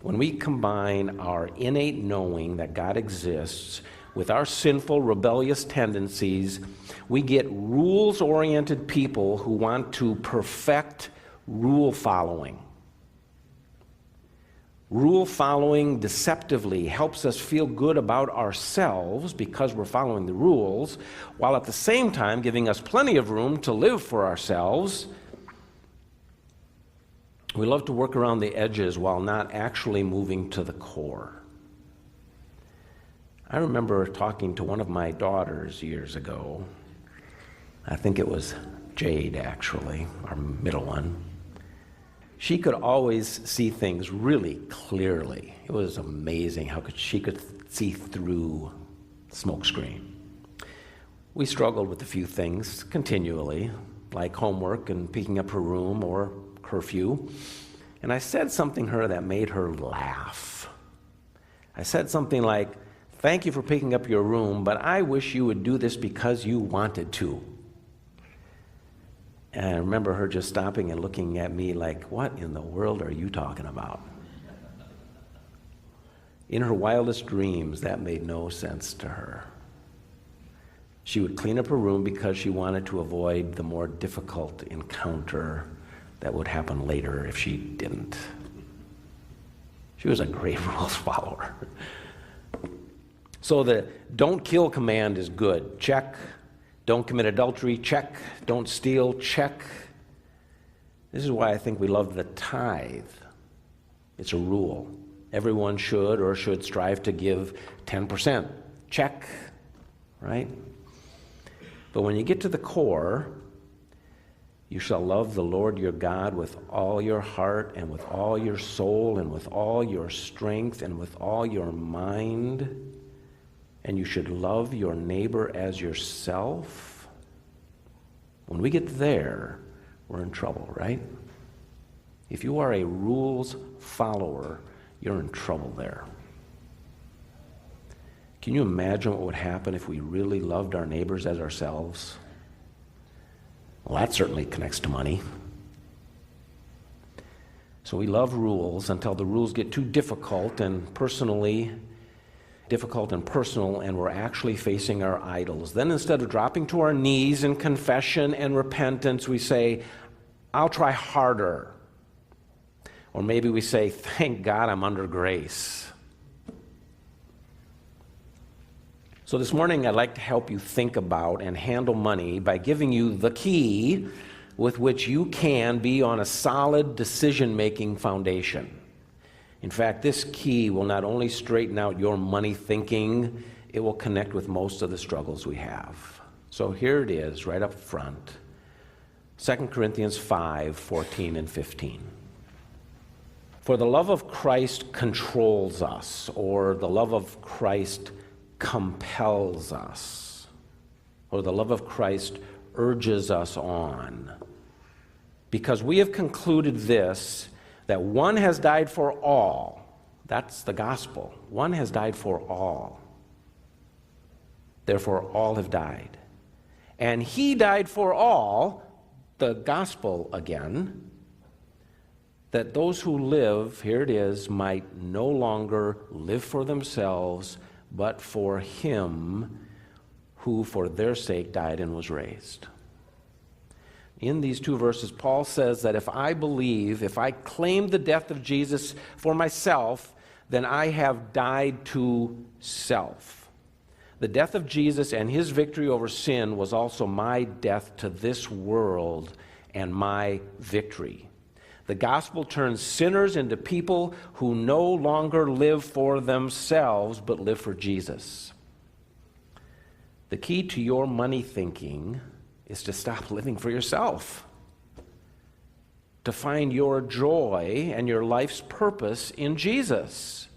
when we combine our innate knowing that God exists with our sinful, rebellious tendencies, we get rules-oriented people who want to perfect rule following. Rule following deceptively helps us feel good about ourselves because we're following the rules, while at the same time giving us plenty of room to live for ourselves. We love to work around the edges while not actually moving to the core. I remember talking to one of my daughters years ago. I think it was Jade, actually, our middle one. She could always see things really clearly. It was amazing how she could see through smokescreen. We struggled with a few things continually, like homework and picking up her room or curfew. And I said something to her that made her laugh. I said something like, "Thank you for picking up your room, but I wish you would do this because you wanted to." And I remember her just stopping and looking at me like, "What in the world are you talking about?" In her wildest dreams, that made no sense to her. She would clean up her room because she wanted to avoid the more difficult encounter that would happen later if she didn't. She was a great rules follower. So the don't kill command is good. Check. Don't commit adultery. Check. Don't steal. Check. This is why I think we love the tithe. It's a rule. Everyone should strive to give 10%. Check. Right? But when you get to the core, you shall love the Lord your God with all your heart and with all your soul and with all your strength and with all your mind. And you should love your neighbor as yourself. When we get there, we're in trouble, right? If you are a rules follower, you're in trouble there. Can you imagine what would happen if we really loved our neighbors as ourselves? Well, that certainly connects to money. So we love rules until the rules get too difficult and personal, and we're actually facing our idols. Then instead of dropping to our knees in confession and repentance, we say, "I'll try harder." Or maybe we say, "Thank God I'm under grace." So this morning, I'd like to help you think about and handle money by giving you the key with which you can be on a solid decision-making foundation. In fact, this key will not only straighten out your money thinking, it will connect with most of the struggles we have. So here it is, right up front. 2 Corinthians 5:14 and 15. For the love of Christ controls us, or the love of Christ compels us, or the love of Christ urges us on. Because we have concluded this, that one has died for all. That's the gospel. One has died for all. Therefore, all have died. And he died for all, the gospel again, that those who live, here it is, might no longer live for themselves, but for him who for their sake died and was raised. In these two verses, Paul says that if I believe, if I claim the death of Jesus for myself, then I have died to self. The death of Jesus and his victory over sin was also my death to this world and my victory. The gospel turns sinners into people who no longer live for themselves, but live for Jesus. The key to your money thinking is to stop living for yourself, to find your joy and your life's purpose in Jesus.